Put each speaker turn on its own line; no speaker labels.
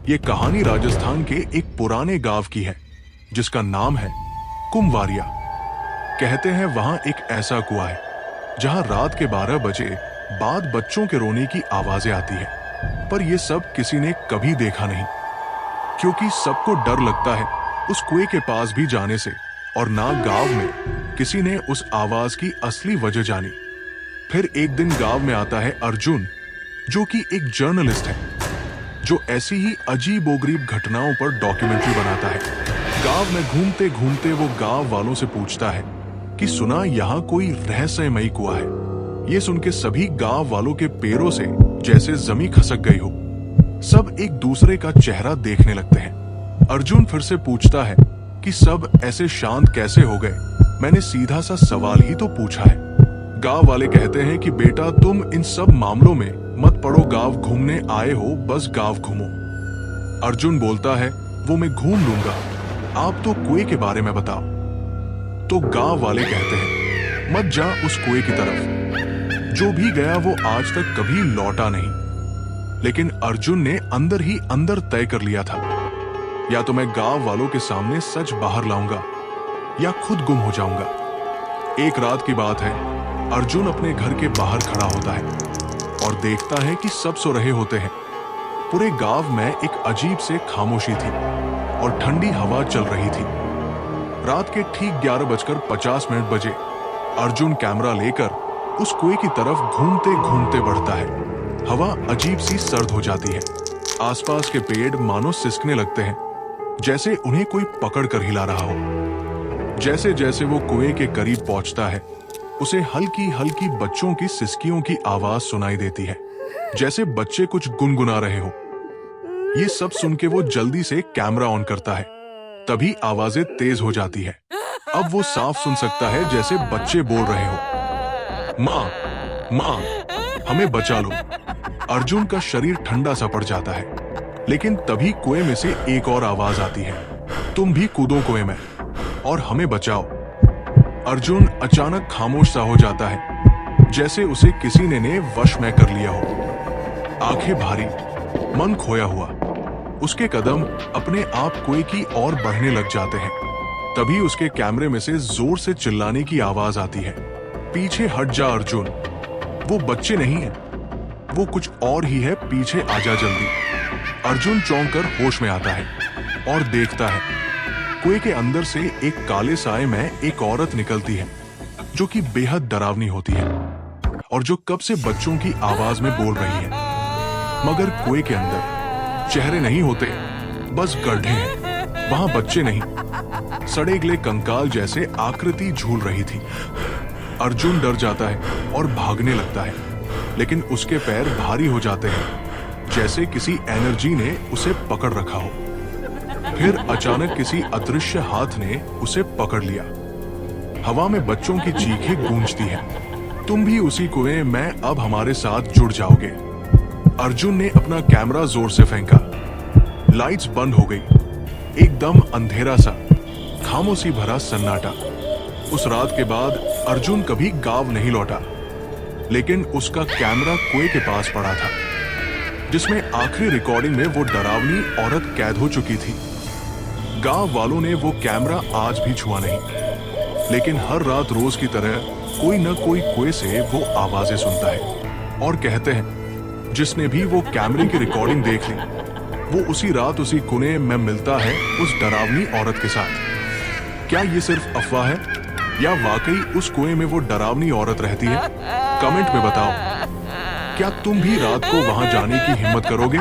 ये कहानी राजस्थान के एक पुराने गांव की है जिसका नाम है कुमवारिया। कहते हैं वहां एक ऐसा कुआं है जहां रात के 12 बजे बाद बच्चों के रोने की आवाजें आती है, पर यह सब किसी ने कभी देखा नहीं, क्योंकि सबको डर लगता है उस कुएं के पास भी जाने से, और ना गांव में किसी ने उस आवाज की असली वजह जानी। फिर एक दिन गांव में आता है अर्जुन, जो कि एक जर्नलिस्ट है, जो ऐसी ही अजीबोगरीब घटनाओं पर डॉक्यूमेंट्री बनाता है। गांव में घूमते घूमते वो गांव वालों से पूछता है कि सुना यहाँ कोई रहस्यमयी कुआं है। ये सुन के सभी गांव वालों के पैरों से जैसे जमीन खसक गई हो। सब एक दूसरे का चेहरा देखने लगते हैं। अर्जुन फिर से पूछता है कि सब ऐसे शांत कैसे हो गए। मैंने सीधा सा सवाल ही तो पूछा है। गांव वाले कहते हैं कि बेटा तुम इन सब मामलों में मत पड़ो, गांव घूमने आए हो, बस गांव घूमो। अर्जुन बोलता है वो मैं घूम लूंगा, आप तो कुएं के बारे में बताओ। तो गांव वाले कहते हैं मत जा उस कुएं की तरफ, जो भी गया वो आज तक कभी लौटा नहीं। लेकिन अर्जुन ने अंदर ही अंदर तय कर लिया था, या तो मैं गांव वालों के सामने सच बाहर लाऊंगा या खुद गुम हो जाऊंगा। एक रात की बात है, अर्जुन अपने घर के बाहर खड़ा होता है और देखता है कि सब सो रहे होते हैं। पूरे गांव में एक अजीब से खामोशी थी और ठंडी हवा चल रही थी। रात के ठीक 11:50 बजे अर्जुन कैमरा लेकर उस कुएं की तरफ घूमते घूमते बढ़ता है। हवा अजीब सी सर्द हो जाती है। आसपास के पेड़ मानो सिसकने लगते हैं, जैसे उन्हें कोई पकड़ कर हिला रहा हो। जैसे जैसे वो कुएं के करीब पहुंचता है, उसे हल्की हल्की बच्चों की सिसकियों की आवाज सुनाई देती है, जैसे बच्चे कुछ गुनगुना रहे हो। ये सब सुन के वो जल्दी से कैमरा ऑन करता है। तभी आवाजें तेज हो जाती है। अब वो साफ सुन सकता है जैसे बच्चे बोल रहे हो, माँ माँ हमें बचा लो। अर्जुन का शरीर ठंडा सा पड़ जाता है। लेकिन तभी कुएं में से एक और आवाज आती है, तुम भी कूदो कुएं में और हमें बचाओ। अर्जुन अचानक खामोश सा हो जाता है, जैसे उसे किसी ने वश में कर लिया हो। आंखें भारी, मन खोया हुआ, उसके कदम अपने आप कुएं की ओर बढ़ने लग जाते हैं। तभी उसके कैमरे में से जोर से चिल्लाने की आवाज आती है, पीछे हट जा अर्जुन, वो बच्चे नहीं है, वो कुछ और ही है, पीछे आजा जल्दी। अर्जुन चौंक कर होश में आता है और देखता है कुएं के अंदर से एक काले साए में एक औरत निकलती है, जो कि बेहद डरावनी होती है और जो कब से बच्चों की आवाज में बोल रही है। मगर कुएं के अंदर चेहरे नहीं होते, बस गड्ढे हैं। वहां बच्चे नहीं, सड़े गले कंकाल जैसे आकृति झूल रही थी। अर्जुन डर जाता है और भागने लगता है, लेकिन उसके पैर भारी हो जाते हैं, जैसे किसी एनर्जी ने उसे पकड़ रखा हो। फिर अचानक किसी अदृश्य हाथ ने उसे पकड़ लिया। हवा में बच्चों की चीखें गूंजती हैं, तुम भी उसी कुएं में अब हमारे साथ जुड़ जाओगे। अर्जुन ने अपना कैमरा जोर से फेंका। लाइट्स बंद हो गई। एकदम अंधेरा सा, खामोशी भरा सन्नाटा। उस रात के बाद अर्जुन कभी गांव नहीं लौटा, लेकिन उसका कैमरा कुएं के पास पड़ा था, जिसमें आखिरी रिकॉर्डिंग में वो डरावनी औरत कैद हो चुकी थी। गांव वालों ने वो कैमरा आज भी छुआ नहीं, लेकिन हर रात रोज की तरह कोई न कोई कुएं से वो आवाजें सुनता है और कहते हैं जिसने भी वो कैमरे की रिकॉर्डिंग देख ली, वो उसी रात उसी कुएं में मिलता है उस डरावनी औरत के साथ। क्या ये सिर्फ अफवाह है या वाकई उस कुएं में वो डरावनी औरत रहती है? कमेंट में बताओ। क्या तुम भी रात को वहां जाने की हिम्मत करोगे?